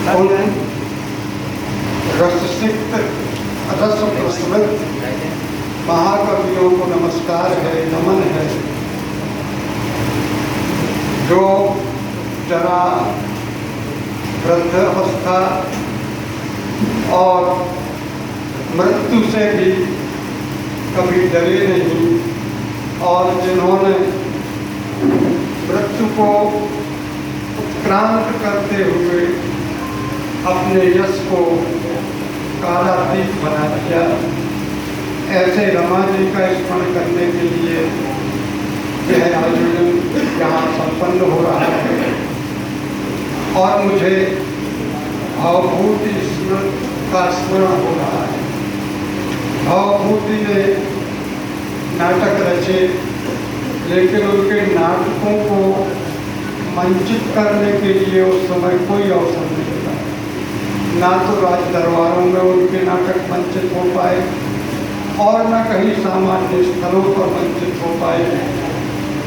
उन रससिक्त रस प्रस्मृत महाकवियों को नमस्कार है, नमन है, जो जरा वृद्ध अवस्था और मृत्यु से भी कभी डरे नहीं और जिन्होंने मृत्यु को उत्क्रांत करते हुए अपने यश को कालातीत बना दिया, ऐसे रमा जी का स्मरण करने के लिए यह आयोजन यहाँ संपन्न हो रहा है। और मुझे भावभूति का स्मरण हो रहा है। भावभूति ने नाटक रचे, लेकिन उनके नाटकों को मंचित करने के लिए उस समय कोई अवसर नहीं मिला। ना तो राज दरबारों में उनके नाटक मंचित हो पाए और न कहीं सामान्य स्थलों पर मंचित हो पाए।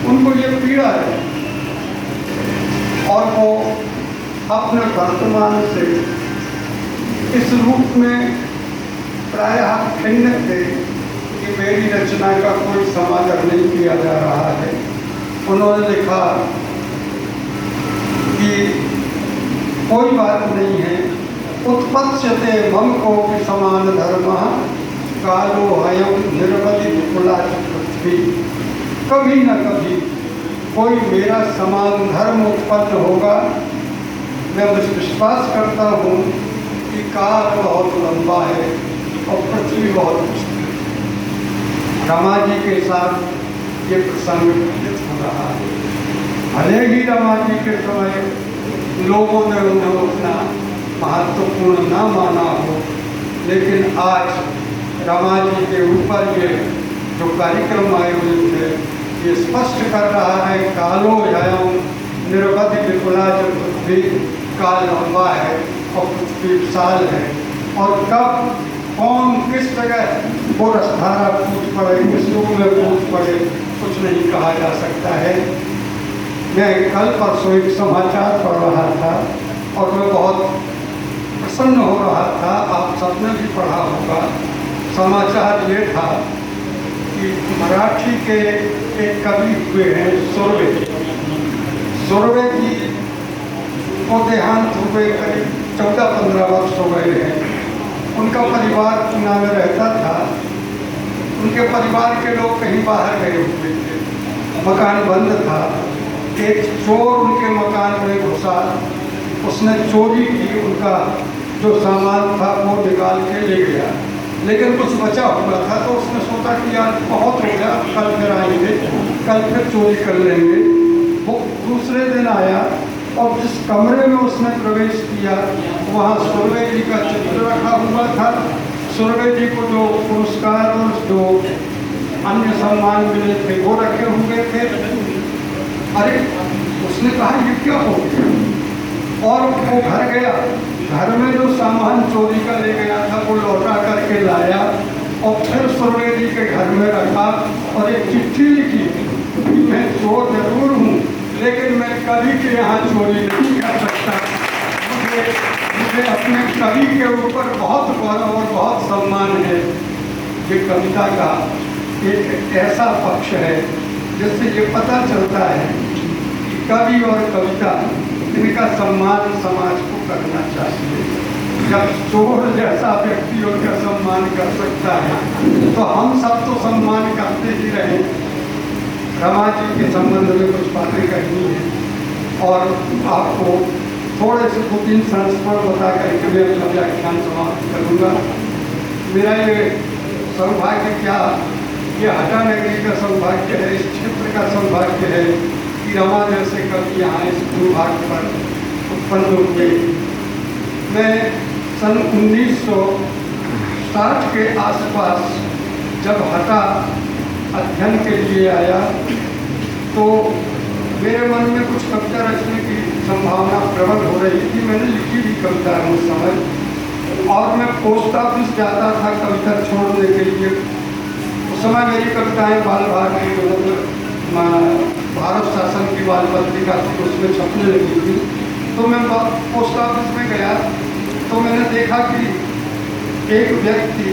उनको ये पीड़ा है और वो अपने वर्तमान से इस रूप में प्रायः खिन्न थे कि मेरी रचना का कोई समादर नहीं किया जा रहा है। उन्होंने लिखा कि कोई बात नहीं है, उत्पत्स्यते मम कोपि समान धर्मः कालो हयं निरवधि विपुला पृथ्वी। कभी न कभी कोई मेरा समान धर्म उत्पन्न होगा। मैं विश्वास करता हूँ कि काल बहुत लंबा है और पृथ्वी बहुत मुश्किल है। रमा जी के साथ ये प्रसंग घटित हो रहा है। भले ही रमा जी के समय लोगों ने उन्हें उतना महत्वपूर्ण न माना हो, लेकिन आज रमा जी के ऊपर ये जो कार्यक्रम आयोजित है ये स्पष्ट कर रहा है कालो हयं निरवधि विपुला पृथ्वी। काल लंबा है और पृथ्वी विशाल है और कब कौन किस जगह वो रसधारा कूद पड़े, किस युग में कूद पड़े, कुछ नहीं कहा जा सकता है। मैं कल परसों एक समाचार पढ़ रहा था और मैं बहुत प्रसन्न हो रहा था। आप सबने भी पढ़ा होगा। समाचार ये था कि मराठी के एक कवि हुए हैं सुरवे। सुरवे जी को देहांत हुए करीब 14-15 वर्ष हो गए हैं। उनका परिवार पूना में रहता था। उनके परिवार के लोग कहीं बाहर गए हुए थे, मकान बंद था। एक चोर उनके मकान में घुसा, उसने चोरी की, उनका जो सामान था वो निकाल के ले गया, लेकिन कुछ बचा हुआ था। तो उसने सोचा कि यार बहुत हो गया, कल फिर आएंगे, कल फिर चोरी कर लेंगे। वो दूसरे दिन आया और जिस कमरे में उसने प्रवेश किया वहाँ सुरवे जी का चित्र रखा हुआ था। सुरवे जी को जो पुरस्कार और जो अन्य सम्मान मिले थे वो रखे हुए थे। अरे उसने कहा ये क्या हो गया, और वो घर गया। घर में जो सामान चोरी का ले गया था वो लौटा करके लाया और फिर सुरवे जी के घर में रखा और एक चिट्ठी लिखी कि मैं चोर जरूर हूँ, लेकिन मैं कभी के यहाँ चोरी नहीं कर सकता। मुझे अपने कवि के ऊपर बहुत गौरव और बहुत सम्मान है। ये कविता का एक ऐसा पक्ष है जिससे ये पता चलता है कि कवि और कविता इनका सम्मान समाज को करना चाहिए। जब चोर जैसा व्यक्ति उनका सम्मान कर सकता है तो हम सब तो सम्मान करते ही रहे। रमा जी के संबंध में कुछ बातें करनी है और आपको थोड़े से 2-3 संस्मरण बता करके मैं अपना व्याख्यान समाप्त करूँगा। मेरा ये सौभाग्य क्या, ये हटा नगरी का सौभाग्य है, इस क्षेत्र का सौभाग्य है कि रमा जैसे कवि यहाँ इस भूभाग पर उत्पन्न हुए। मैं सन 1960 के आसपास जब हटा अध्ययन के लिए आया तो मेरे मन में कुछ कविता रचने की संभावना प्रबल हो रही थी। मैंने लिखी भी कविता है उस समय और मैं पोस्ट ऑफिस जाता था कविता छोड़ने के लिए। उस समय मेरी कविताएं बाल भारत शासन की बाल पत्रिका थी, उसमें छपने लगी थी। तो मैं पोस्ट ऑफिस में गया तो मैंने देखा कि एक व्यक्ति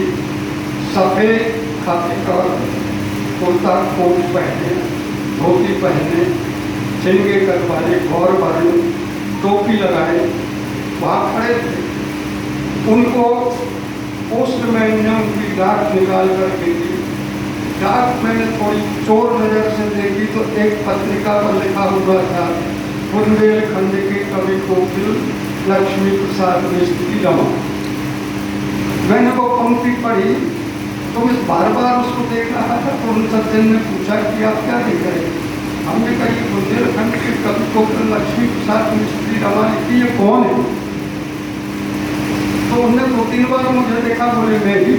सफ़ेद खाकी का कुर्ता कोट पहने, धोती पहने, झिंगे कटवाले, गौर वाले, टोपी लगाए वहाँ खड़े थे। उनको पोस्टमैन ने उनकी डाक निकाल कर के दी। डाक मैंने थोड़ी चोर नज़र से देखी तो एक पत्रिका पर लिखा हुआ था, बुंदेलखंड के कवि कोकिल लक्ष्मी प्रसाद मिस्त्री रमा। मैंने वो पंक्ति पढ़ी तो मैं बार बार उसको देख रहा था। तो उन सज्जन ने पूछा कि आप क्या देख रहे हैं? हमने कहा कि बुंदेलखंड के कवि कोकिल लक्ष्मी प्रसाद मिस्त्री रमा लिखी, ये कौन है? तो उन्होंने 2-3 बार मुझे देखा, बोले मैं ही।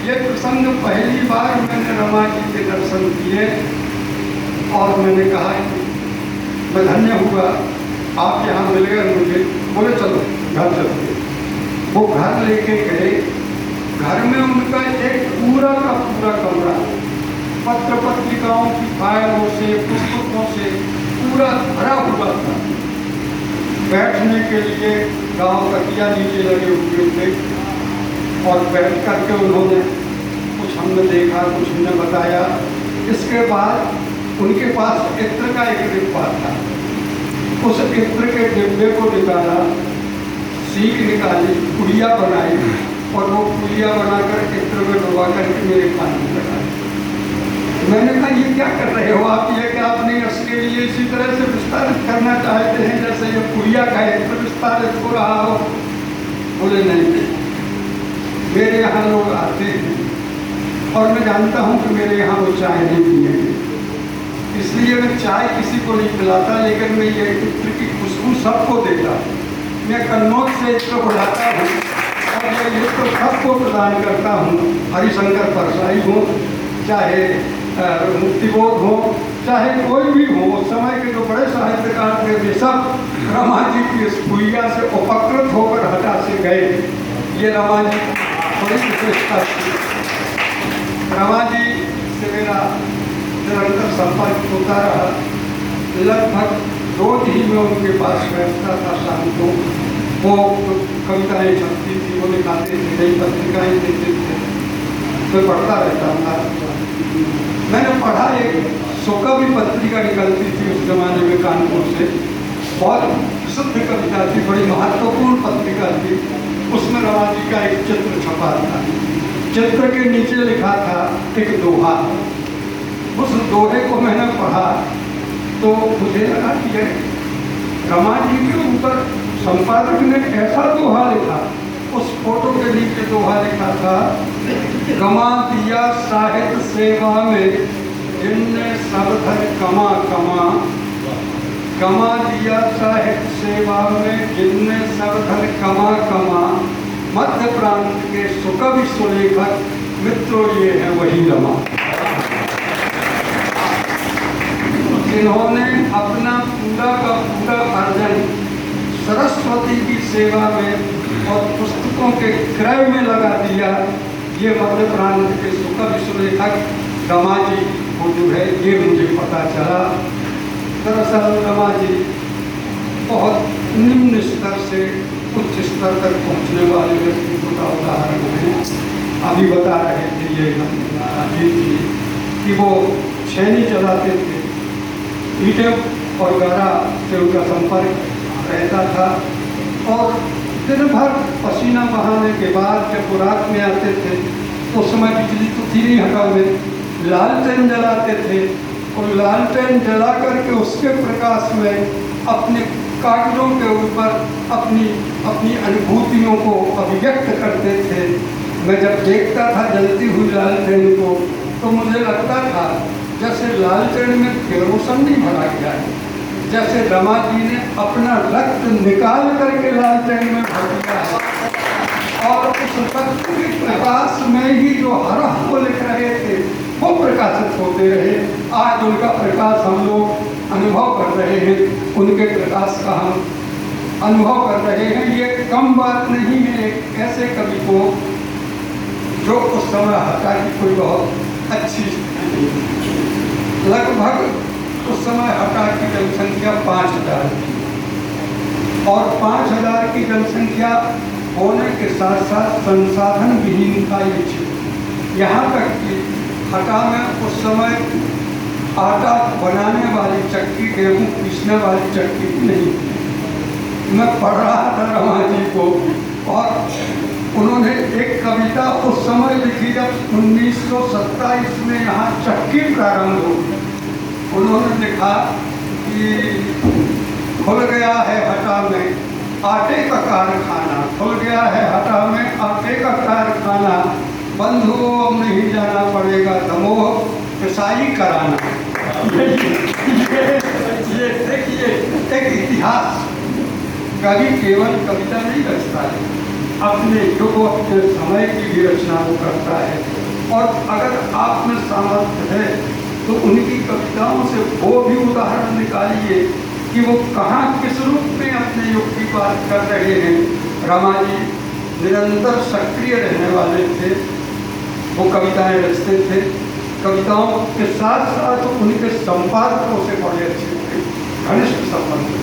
ये प्रसंग पहली बार मैंने रमा जी के दर्शन किए और मैंने कहा कि मैं धन्य हुआ, आप यहाँ मिल गए मुझे। बोले चलो घर चलते। वो घर लेके गए। घर में उनका एक पूरा का पूरा कमरा पत्र पत्रिकाओं की फाइलों से, पुस्तकों से पूरा भरा हुआ था। बैठने के लिए गांव तकिया नीचे लगे हुए थे और बैठ करके उन्होंने कुछ हमने देखा, कुछ हमने बताया। इसके बाद उनके पास इत्र का एक डिब्बा था। उस इत्र के डिब्बे को निकाला, सीख निकाली, पुड़िया बनाई और वो पुड़िया बनाकर इत्र में डुबा करके मेरे कान में लगाई। मैंने कहा ये क्या कर रहे हो आप? ये क्या अपने यश के लिए इसी तरह से विस्तारित करना चाहते हैं जैसे ये पुड़िया का इत्र विस्तारित हो रहा हो? बोले नहीं, मेरे यहाँ लोग आते हैं और मैं जानता हूँ कि मेरे यहाँ वो चाय नहीं पिएंगे, इसलिए मैं चाय किसी को नहीं पिलाता, लेकिन मैं ये इत्र की खुशबू सबको देता हूँ। मैं कन्नौज से इत्र बढ़ाता हूँ और ये इत्र सबको प्रदान करता हूँ। हरिशंकर परसाई हो, चाहे मुक्तिबोध हो, चाहे कोई भी हो, उस समय के जो बड़े साहित्यकार थे वे सब रमा जी की इस पुड़िया से उपकृत होकर हटा से गए। ये रमा जी बड़ी विशेषता थी। रमा जी से मेरा निरंतर संपर्क होता रहा। लगभग रोज ही मैं उनके पास बैठता था शाम को। वो कविताएं छपती थी, वो लिखाते थे, नई पत्रिकाएं देते थे, मैं पढ़ता रहता था। मैंने पढ़ा, एक सुकवि पत्रिका निकलती थी उस जमाने में कानपुर से, बहुत प्रसिद्ध कविता थी, बड़ी महत्वपूर्ण पत्रिका थी। उसमें रमा जी का एक चित्र छपा था। चित्र के नीचे लिखा था एक दोहा। उस दोहे को मैंने पढ़ा तो मुझे लगा कि रमा जी के ऊपर संपादक ने ऐसा दोहा लिखा। उस फोटो के नीचे दोहा लिखा था, गमा दिया साहित्य सेवा में जिनने सब धन कमा कमा, गमा दिया साहित्य सेवा में जिनने सब धन कमा कमा, मध्य प्रांत के सुकवि सुलेखक मित्रों ये है वही रमा, जिन्होंने अपना पूरा का पूरा अर्जन सरस्वती की सेवा में और पुस्तकों के क्रय में लगा दिया। ये मध्य प्रांत के सुकवि सुलेखक रमा जी को जो है ये मुझे पता चला। दरअसल रमा जी बहुत निम्न स्तर से उच्च स्तर तक पहुंचने वाले व्यक्तित्व का उदाहरण है। अभी बता रहे थे ये अजीत जी कि वो छैनी चलाते थे, ईंटें और गारा से उनका संपर्क रहता था और दिन भर पसीना बहाने के बाद जब वो रात में आते थे तो उस समय बिजली तो थी नहीं हटा में, लालटेन जलाते थे और लालटेन जला करके उसके प्रकाश में अपने कागजों के ऊपर अपनी अनुभूतियों को अभिव्यक्त करते थे। मैं जब देखता था जलती हुई लालटेन को तो मुझे लगता था जैसे लालटेन में केरोसिन नहीं भरा गया है, जैसे रमा जी ने अपना रक्त निकाल करके लालटेन में भर दिया है और उस रक्त के प्रकाश में ही जो हरफ को लिख रहे थे वो प्रकाशित होते रहे। आज उनका प्रकाश हम लोग अनुभव कर रहे हैं, उनके प्रकाश का हम अनुभव कर रहे हैं। ये कम बात नहीं है एक ऐसे कवि को जो उस समय हटा की कोई बहुत अच्छी लगभग उस समय हटा की जनसंख्या 5000 थी और 5000 की जनसंख्या होने के साथ साथ संसाधन विहीनता ये थी। यहाँ तक कि हटा में उस समय आटा बनाने वाली चक्की, गेहूँ पीसने वाली चक्की नहीं थी। मैं पढ़ रहा था रमा जी को और उन्होंने एक कविता उस समय लिखी जब 1927 में यहाँ चक्की प्रारंभ हुई। उन्होंने लिखा कि खुल गया है हटा में आटे का कारखाना, खुल गया है हटा में आटे का कारखाना, बंधुओं अब नहीं जाना पड़ेगा दमोह पिसाई कराना। ये देखिए एक इतिहास। कवि केवल कविता नहीं रचता है, अपने युग अपने समय की भी रचना वो करता है। और अगर आप में सामर्थ्य है तो उनकी कविताओं से वो भी उदाहरण निकालिए कि वो कहाँ किस रूप में अपने युग की बात कर रहे हैं। रमा जी निरंतर सक्रिय रहने वाले थे, वो कविताएं रचते थे। कविताओं के साथ साथ उनके संपादकों से बड़े अच्छे थे, घनिष्ठ संबंध।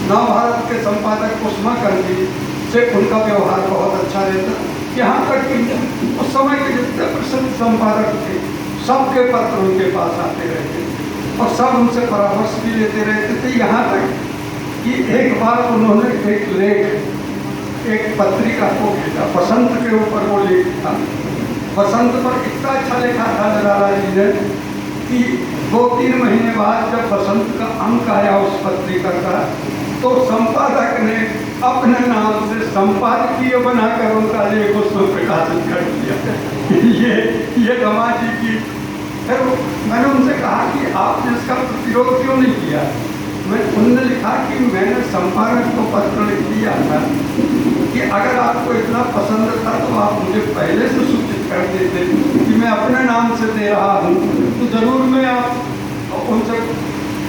नवभारत के संपादक उष्माकर्मी से उनका व्यवहार बहुत अच्छा रहता। यहाँ तक कि उस समय के जितने प्रसिद्ध संपादक थे सबके पत्र उनके पास आते रहते थे और सब उनसे परामर्श भी लेते रहते थे। यहाँ तक कि एक बार उन्होंने एक लेख एक पत्रिका को भेजा, बसंत के ऊपर वो लेख था। बसंत पर इतना अच्छा लिखा था लाला जी ने कि 2-3 महीने बाद जब बसंत का अंक आया उस पत्रिका का तो संपादक ने अपने नाम से संपादकीय बनाकर उनका लेख उसमें प्रकाशित कर दिया। ये रमा जी की। फिर मैंने उनसे कहा कि आपने इसका प्रतिरोध क्यों नहीं किया। उन्होंने लिखा कि मैंने संपादक को पत्र लिख दिया था कि अगर आपको इतना पसंद था तो आप मुझे पहले से सूचित कर देते कि मैं अपने नाम से दे रहा हूँ तो जरूर मैं आप उनसे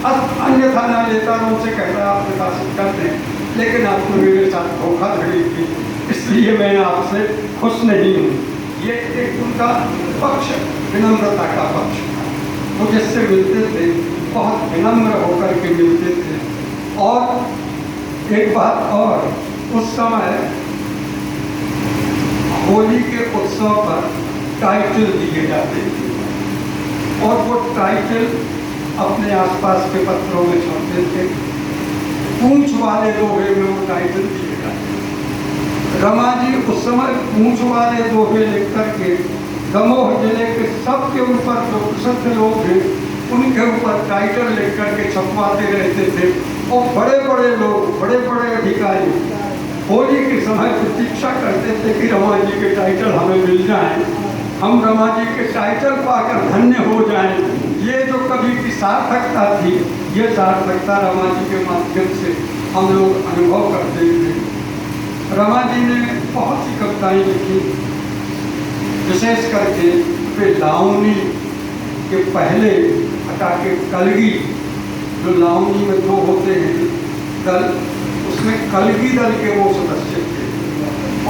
अन्यथा ना लेता और उनसे कहता आप प्रकाशित कर दें। लेकिन आपने मेरे साथ धोखाधड़ी की, इसलिए मैं आपसे खुश नहीं हूँ। ये एक उनका पक्ष, विनम्रता का पक्ष था। वो जिससे मिलते थे बहुत विनम्र होकर के मिलते थे। और एक बात और, उस समय होली के उत्सव पर टाइटल दिए जाते थे और वो टाइटल अपने आसपास के पत्रों में छपते थे। पूंछ वाले दोहे में वो टाइटल दिए जाते। रमा जी उस समय पूंछ वाले दोहे लिख करके दमोह जिले के सबके ऊपर जो प्रसिद्ध लोग हैं उनके ऊपर टाइटल लिख करके छपवाते रहते थे। और बड़े बड़े लोग, बड़े बड़े अधिकारी होली के समय प्रतीक्षा करते थे कि रमा जी के टाइटल हमें मिल जाएं, हम रमा जी के टाइटल पाकर धन्य हो जाएं। ये जो कवि की सार्थकता थी, ये सार्थकता रमा जी के माध्यम से हम लोग अनुभव करते थे। रमा जी ने बहुत सी कविताएं लिखी, विशेष करके वे लावनी के पहले हटा के कलगी, जो लावनी में दो होते हैं दल, उसमें कलगी दल के वो सदस्य थे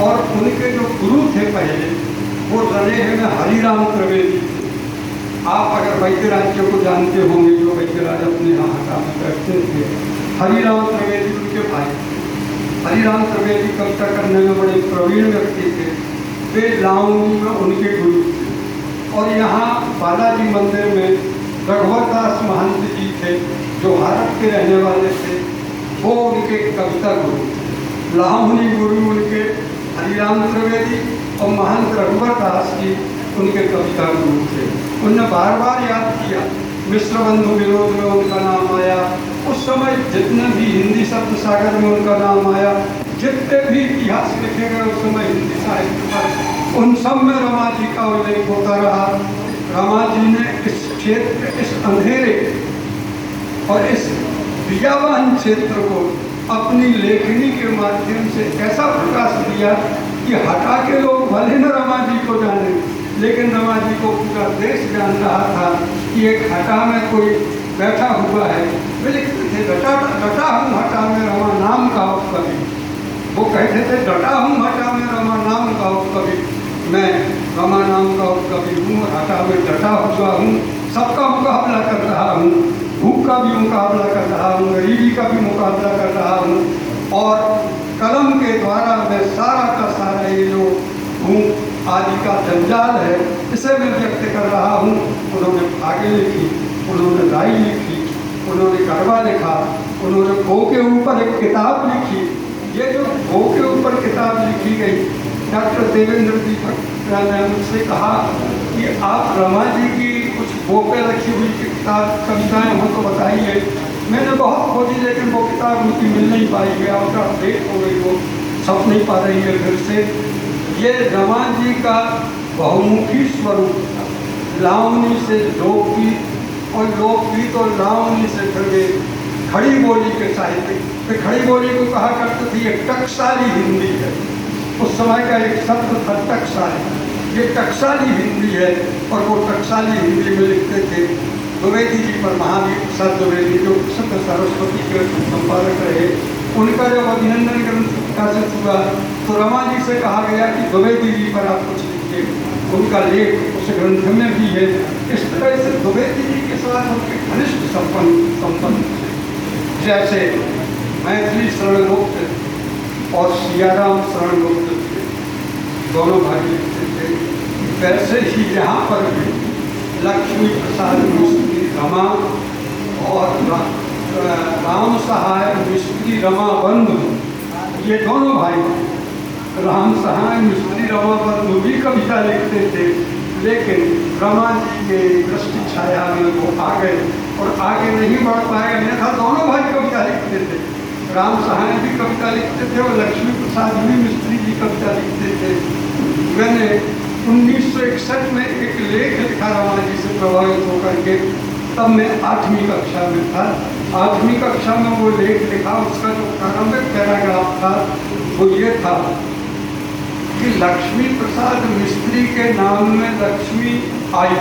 और उनके जो गुरु थे पहले वो रहे हैं हरिराम त्रिवेदी। आप अगर वैद्यराज को जानते होंगे, जो वैद्यराज अपने यहाँ हटा में बैठते थे, हरिराम त्रिवेदी उनके भाई। हरिराम त्रिवेदी कविता करने में बड़े प्रवीण व्यक्ति थे। वे लावनी में उनके गुरु थे। और यहाँ बालाजी मंदिर में रघुवर दास महंत जी थे जो भारत के रहने वाले थे, वो उनके कविता गुरु थे। लावनी गुरु उनके हरिराम त्रिवेदी और महंत रघुवर दास जी उनके कविता गुरु थे। उनने बार बार याद किया, मिश्र बंधु विरोध में उनका नाम आया। उस समय जितने भी हिंदी शब्द सागर में उनका नाम आया, जितने भी इतिहास लिखे गए उस समय हिंदी साहित्य पर, उन सब में रमा जी का उल्लेख होता रहा। रमा जी ने इस क्षेत्र, इस अंधेरे और इस विद्यावान क्षेत्र को अपनी लेखनी के माध्यम से ऐसा प्रकाश दिया कि हटा के लोग भले न रमा जी को जाने, लेकिन रमा जी को पूरा देश जान रहा था कि एक हटा में कोई बैठा हुआ है। वे लिखते थे डटा हूँ हटा में रमा नाम का कवि। वो कहते थे डटा हूँ हटा में रमा नाम का कवि। मैं रमा नाम का कवि हूँ, हटा में डटा हुआ हूँ, सबका मुकाबला कर रहा हूँ। भूख का भी मुकाबला कर रहा हूँ, गरीबी का भी मुकाबला कर रहा हूँ, और कलम के द्वारा मैं सारा का सारा ये जो भूख आदि का जंजाल है इसे मैं व्यक्त कर रहा हूँ। उन्होंने भागे लिखी, उन्होंने राई लिखी, उन्होंने गरबा लिखा, उन्होंने गो के ऊपर एक किताब लिखी। ये जो गो के ऊपर किताब लिखी गई, डॉक्टर देवेंद्र दीपक ने मुझसे कहा कि आप रमा जी की कुछ गो पे रखी हुई किताब कविताएं हो तो बताइए। मैंने बहुत खोजी लेकिन वो किताब मुझे मिल नहीं पाई, गया उसका अपडेट हो गई, वो छप नहीं पा रही है फिर से। ये रमा जी का बहुमुखी स्वरूप था, लावनी से लोकगीत और लोकगीत और लावनी से फिर वे खड़ी बोली के साहित्य। तो खड़ी बोली को कहा करते थे ये टकसाली हिंदी है, उस समय का एक शब्द था टकसाली। ये टकसाली हिंदी है और वो टकसाली हिंदी में लिखते थे। द्विवेदी जी पर महावीर प्रसाद द्विवेदी जो शुद्ध सरस्वती के संपादक रहे, उनका जब अभिनंदन ग्रंथ प्रकाशित हुआ तो रमा जी से कहा गया कि द्विवेदी जी पर आप कुछ लिखिए। उनका लेख उस ग्रंथ में भी है। इस तरह से द्विवेदी जी के साथ उनके घनिष्ठ संबंध थे। जैसे मैथिली शरणगुप्त और सियाराम शरणगुप्त थे, दोनों भाई लिखते थे। वैसे ही यहाँ पर भी लक्ष्मी प्रसाद मिस्त्री रमा और राम सहाय मिस्त्री रमा बंधु, ये दोनों भाई राम सहाय मिस्त्री रमा बंधु भी कविता लिखते थे, लेकिन रमा जी के दृष्टि छाया में वो आ गए और आगे नहीं बढ़ पाए। अन्यथा दोनों भाई कविता लिखते थे, राम सहाय भी कविता लिखते थे और लक्ष्मी प्रसाद भी मिस्त्री जी कविता लिखते थे। मैंने 1961 में एक लेख लिखा रमा जी से प्रभावित होकर के, तब मैं 8वीं कक्षा में था। 8वीं कक्षा में वो लेख लिखा, उसका जो प्रारंभिक पैराग्राफ था वो ये था कि लक्ष्मी प्रसाद मिस्त्री के नाम में लक्ष्मी आई,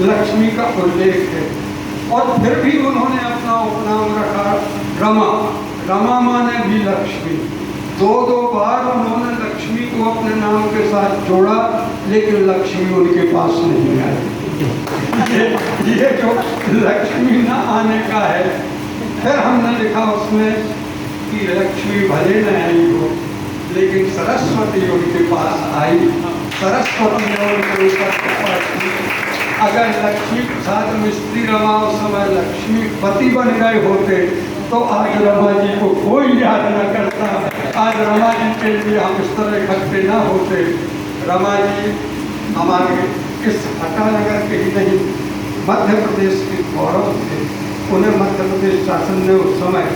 लक्ष्मी का उल्लेख है, और फिर भी उन्होंने अपना उपनाम रखा रमा। रमा माने भी लक्ष्मी। दो बार उन्होंने लक्ष्मी को अपने नाम के साथ जोड़ा, लेकिन लक्ष्मी उनके पास नहीं आई। ये जो लक्ष्मी न आने का है, फिर हमने लिखा उसमें कि लक्ष्मी भले न आई हो लेकिन सरस्वती उनके पास आई। सरस्वती ने उनके ऊपर कृपा की। अगर लक्ष्मी प्रसाद मिस्त्री रमा उस समय लक्ष्मीपति बन गए होते तो आज रमा जी को कोई याद न करता, आज रमा जी के लिए हम इस तरह इकट्ठे न होते। रमा जी हमारे इस हटानगर के ही नहीं, मध्य प्रदेश के गौरव थे। उन्हें मध्य प्रदेश शासन ने उस समय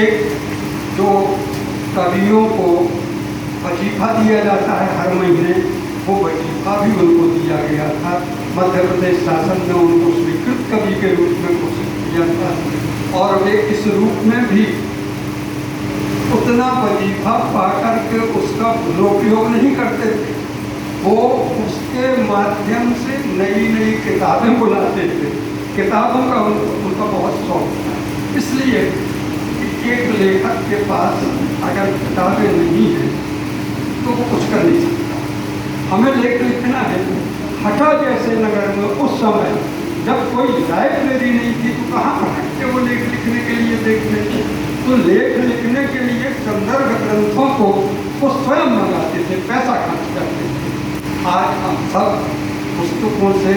एक जो कवियों को वजीफा दिया जाता है हर महीने, वो वजीफा भी उनको दिया गया था। मध्य प्रदेश शासन ने उनको स्वीकृत कवि के रूप में घोषित किया था और वे इस रूप में भी उतना वजीफा पाकर के उसका दुरुपयोग नहीं करते थे। वो उसके माध्यम से नई नई किताबें बुलाते थे। किताबों का उनका बहुत शौक था, इसलिए एक लेखक के पास अगर किताबें नहीं हैं तो वो कुछ कर नहीं सकता। हमें लेख लिखना है। हटा जैसे नगर में उस समय जब कोई लाइब्रेरी नहीं थी तो कहाँ भटकते वो लेख लिखने के लिए देखने थे। तो लेख लिखने के लिए संदर्भ ग्रंथों को वो स्वयं मंगाते थे, पैसा खर्च करते थे। आज हम सब पुस्तकों से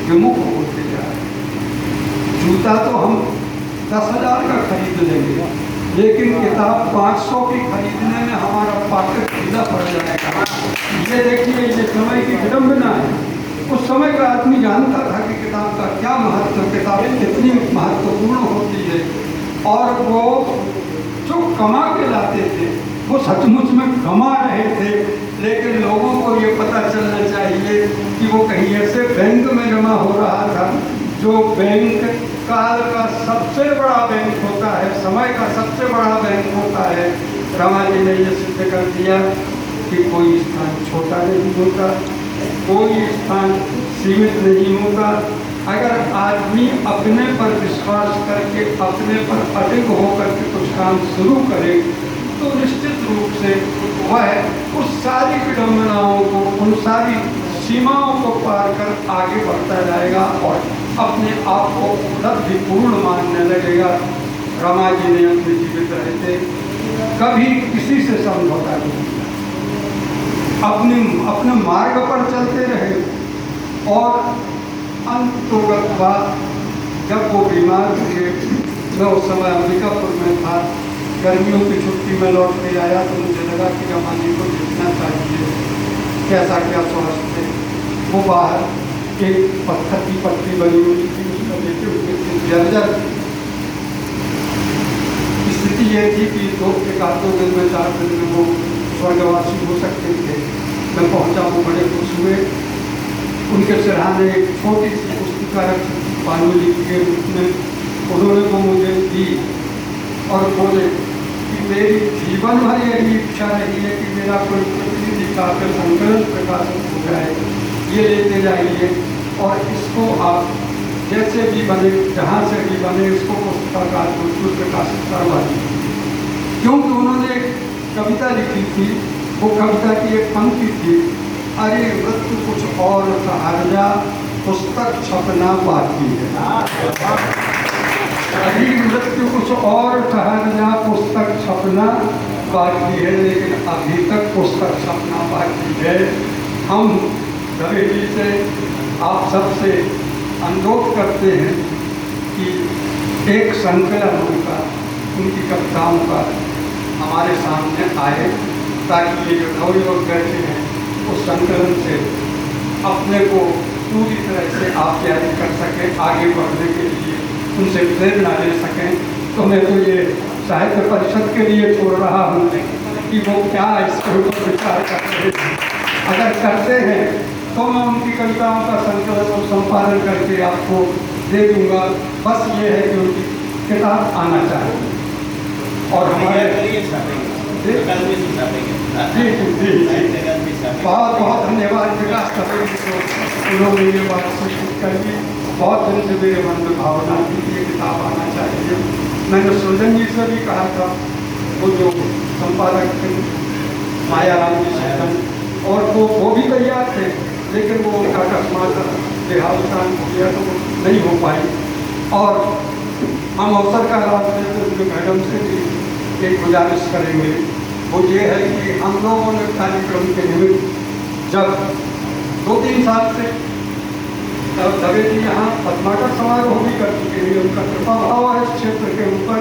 विमुख होते जा रहे हैं। जूता तो हम 10,000 का खरीद लेंगे, लेकिन किताब 500 की खरीदने में हमारा पॉकेट ढीला पड़ जाएगा। ये देखिए, ये समय की विडंबना है। उस समय का आदमी जानता था कि किताब का क्या महत्व, किताबें कितनी महत्वपूर्ण होती है, और वो जो कमा के लाते थे वो सचमुच में कमा रहे थे। लेकिन लोगों को ये पता चलना चाहिए कि वो कहीं ऐसे बैंक में जमा हो रहा था जो बैंक काल का सबसे बड़ा बैंक होता है, समय का सबसे बड़ा बैंक होता है। रमा जी ने ये सिद्ध कर दिया कि कोई स्थान छोटा नहीं होता, कोई स्थान सीमित नहीं होता। अगर आदमी अपने पर विश्वास करके अपने पर अडिग होकर के कुछ काम शुरू करे तो निश्चित रूप से वह उस सारी विडंबनाओं को, उन सारी सीमाओं को पार कर आगे बढ़ता जाएगा और अपने आप को उपलब्धिपूर्ण मानने लगेगा। रमा जी ने अपने जीवित रहते कभी किसी से समझौता नहीं किया, अपने मार्ग पर चलते रहे। और अंतोगत्वा जब वो बीमार हुए, मैं उस समय अंबिकापुर में था, गर्मियों की छुट्टी में लौट के आया तो मुझे लगा कि रमा जी को देखना चाहिए कैसा क्या स्वास्थ्य है। वो बाहर एक पत्थर की पट्टी बनी हुई थी, उसको लेते हुए जर्जर स्थिति ये थी कि एक आध दो दिन में 4 दिन में वो स्वर्गवासी हो सकते थे। मैं पहुंचा, वो बड़े खुश हुए। उनके सिरहाने एक छोटी सी पुस्तिका रखी पांडुलिपि के रूप में, उन्होंने वो मुझे दी और बोले कि मेरी जीवन भर यही इच्छा रही है कि मेरा कोई प्रतिनिधि काव्य संकलन प्रकाशित हो जाए, ये लेते जाइए और इसको आप जैसे भी बने, जहाँ से भी बने, इसको पुस्तकाकार बिल्कुल प्रकाशित करवा दीजिए। क्योंकि उन्होंने एक कविता लिखी थी, वो कविता की एक पंक्ति थी, अरे मृत्यु कुछ और सहारा पुस्तक छपना बाकी है। अरे मृत्यु कुछ और सहारा पुस्तक छपना बाकी है, लेकिन अभी तक पुस्तक छपना बाकी है। हम दवे जी से, आप सबसे अनुरोध करते हैं कि एक संकलन उनका, उनकी कविताओं का हमारे सामने आए, ताकि ये जो नवयुवक बैठे हैं उस संकलन से अपने को पूरी तरह से आप तैयारी कर सकें, आगे बढ़ने के लिए उनसे प्रेरणा ले सकें। तो मैं तो ये साहित्य परिषद के लिए छोड़ रहा हूँ कि वो क्या इसके ऊपर विचार करते हैं। अगर करते हैं तो मैं उनकी कविताओं का संकलन और संपादन करके आपको दे दूँगा। बस ये है कि उनकी किताब आना चाहिए और हमारे जी बहुत बहुत धन्यवाद विकास कपूर को, उन्होंने ये बात सूचित कर दी। बहुत दिन से मेरे मन में भावना थी कि ये किताब आना चाहिए। मैंने सृजन जी से भी कहा था, वो जो संपादक थे मायाराम जी सृजन, और वो भी तैयार थे, लेकिन वो उनका अकस्मात देहावसान हो गया तो नहीं हो पाई। और हम अवसर का लाभ लेते हुए मैडम से भी एक गुजारिश करेंगे, वो ये है कि हम लोगों ने कार्यक्रम के निमित्त जब 2-3 साल से दवे जी यहाँ पद्माकर समारोह भी कर चुके हैं, उनका कृपा भाव है इस क्षेत्र के ऊपर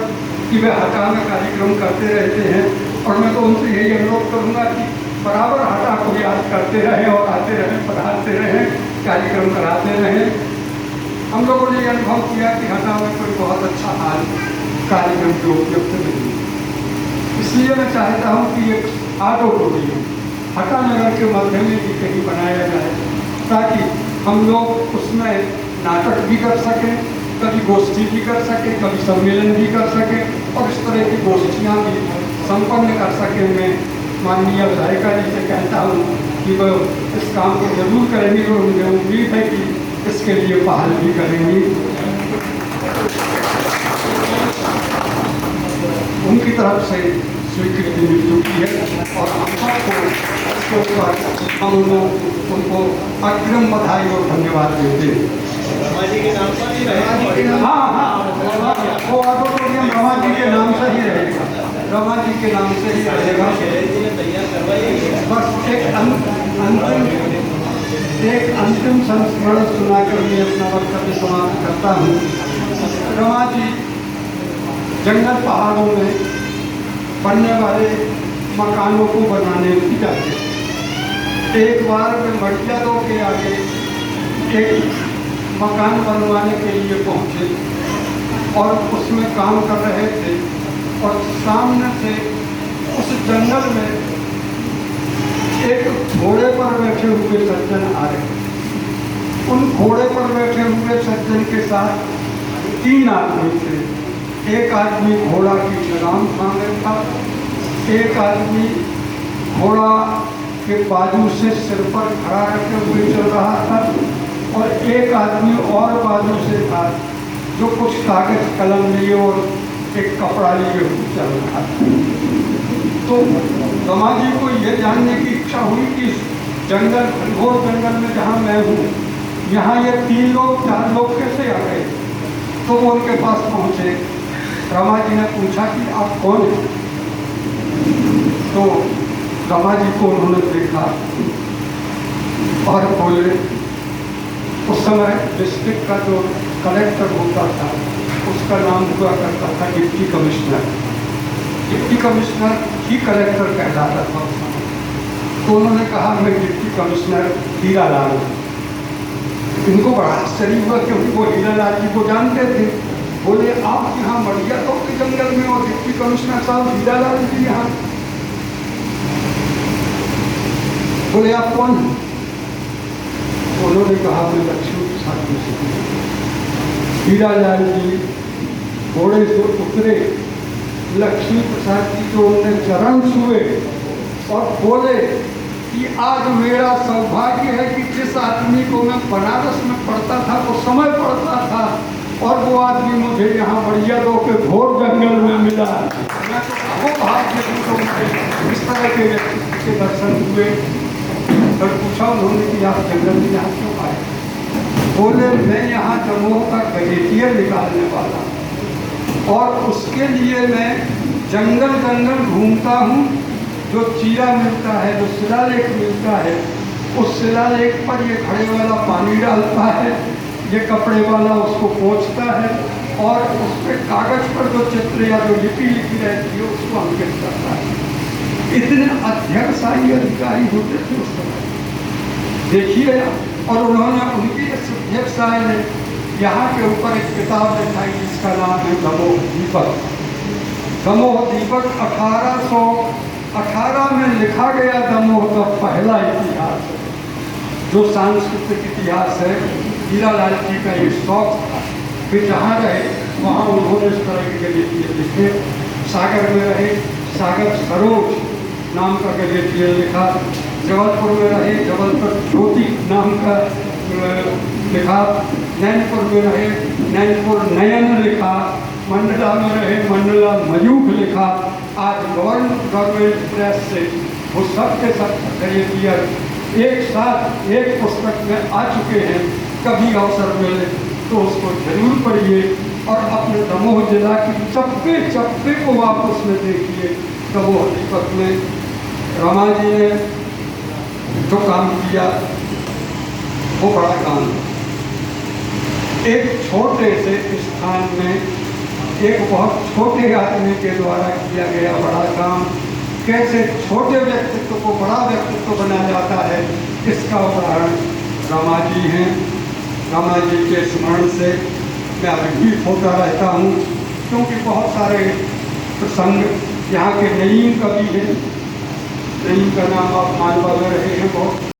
कि वे हटा में कार्यक्रम करते रहते हैं। और मैं तो उनसे यही अनुरोध करूँगा कि बराबर हटा को याद करते रहें और आते रहें, पढ़ाते रहें, कार्यक्रम कराते रहें। हम लोगों ने ये अनुभव किया कि हटा में कोई बहुत अच्छा हाल कार्यक्रम के उपयुक्त नहीं, इसलिए मैं चाहता हूँ कि एक ऑडिटोरियम हटा नगर के मध्य में भी कहीं बनाया जाए, ताकि हम लोग उसमें नाटक भी कर सकें, कभी गोष्ठी भी कर सकें, कभी सम्मेलन भी कर सकें और इस तरह की गोष्ठियाँ भी संपन्न कर सकें। मैं माननीय विधायिका जी से कहता हूँ कि वो इस काम को जरूर करेंगी और मुझे उम्मीद है कि इसके लिए पहल भी करेंगी। उनकी तरफ से स्वीकृति मिल चुकी है और हम सबको हम उनको अग्रिम बधाई और धन्यवाद देते हैं। हाँ, वो ऑडिटोरियम रमा जी के नाम से ही रहेगा, रमा जी के नाम से ही रहेगा। बस एक अंतिम संस्मरण सुनाकर मैं अपना वक्तव्य समाप्त करता हूँ। रमा जी जंगल पहाड़ों में बनने वाले मकानों को बनाने की जाते। एक बार वे मटियालों के आगे एक मकान बनवाने के लिए पहुँचे और उसमें काम कर रहे थे और सामने से उस जंगल में एक घोड़े पर बैठे हुए सज्जन आ रहे। उन घोड़े पर बैठे हुए सज्जन के साथ 3 आदमी थे। एक आदमी घोड़ा की लगाम थामे था, एक आदमी घोड़ा के बाजू से सिर पर खड़ा रखे हुए चल रहा था और एक आदमी और बाजू से था जो कुछ कागज कलम लिए और एक कपड़ा लिए हुए चल रहा था। तो रमा जी को यह जानने की इच्छा हुई कि जंगल, घोर जंगल में जहाँ मैं हूँ, यहाँ ये 3 लोग 4 लोग कैसे आ गए? तो वो उनके पास पहुँचे। रमा जी ने पूछा कि आप कौन हैं? तो रमा जी को उन्होंने देखा और बोले, उस समय डिस्ट्रिक्ट का जो कलेक्टर होता था उसका नाम हुआ करता था डिप्टी कमिश्नर। डिप्टी कमिश्नर ही कलेक्टर कहलाता था उस समय। तो उन्होंने कहा मैं डिप्टी कमिश्नर हीरालाल हूँ। इनको बड़ा आश्चर्य हुआ क्योंकि वो हीरालाल जी को जानते थे। बोले आप यहाँ मड़िया तो के जंगल में और डिप्टी कमिश्नर साहब हीरालाल जी यहाँ? बोले आप कौन हैं? उन्होंने कहा मैं लक्ष्मी प्रसाद जी। हीरालाल जी घोड़े से उतरे, लक्ष्मी प्रसाद जी को उन्होंने चरण छुए और बोले कि आज मेरा सौभाग्य है कि जिस आदमी को मैं बनारस में पढ़ता था वो समय पढ़ता था और वो आदमी मुझे यहाँ बढ़िया दो के घोर जंगल में मिला। मैं तो वो भाग्य इस तरह के व्यक्ति के दर्शन हुए। फिर पूछा उन्होंने कि आप जंगल में यहाँ क्यों आए? बोले मैं यहाँ दमोह का गजेटियर निकालने वाला और उसके लिए मैं जंगल जंगल घूमता हूँ। जो चीरा मिलता है, जो शिलालेख मिलता है, उस शिलालेख पर ये घड़े वाला पानी डालता है, ये कपड़े वाला उसको पोंछता है और उस पर कागज पर जो चित्र या जो लिपि लिखी रहती है उसको अंकित करता है। इतने अध्यक्षशाही अधिकारी होते थे उस समय, देखिए। और उन्होंने उनकी इस अध्यक्षशाही ने यहाँ के ऊपर एक किताब लिखाई जिसका नाम है दमोह दीपक। दमोह दीपक 1818 में लिखा गया दमोह का पहला इतिहास है, जो सांस्कृतिक इतिहास है। हीरालाल जी का ये शौक था कि जहाँ रहे वहाँ उन्होंने इस तरह के गजेटियर लिखे। सागर में रहे, सागर सरोज नाम का गजेटियर लिखा। जबलपुर में रहे, जबलपुर ज्योति नाम का लिखा। नैनपुर में रहे, नैनपुर नयन लिखा। मंडला में रहे, मंडला मयूख लिखा। आज गवर्नमेंट प्रेस से वो सब के सब गजेटियर एक साथ एक पुस्तक में आ चुके हैं। कभी अवसर मिले तो उसको जरूर पढ़िए और अपने दमोह जिला की चप्पे चप्पे को वापस में देखिए। दमोह दीपक में रमा जी ने जो काम किया वो बड़ा काम है। एक छोटे से स्थान में एक बहुत छोटे आदमी के द्वारा किया गया बड़ा काम कैसे छोटे व्यक्तित्व को बड़ा व्यक्तित्व बना जाता है, इसका उदाहरण रमा जी हैं। रमा जी के स्मरण से मैं अभिभूत होता रहता हूँ क्योंकि बहुत सारे प्रसंग यहाँ के नईम का भी है। नईम का नाम आप मालवा में रहे हैं बहुत।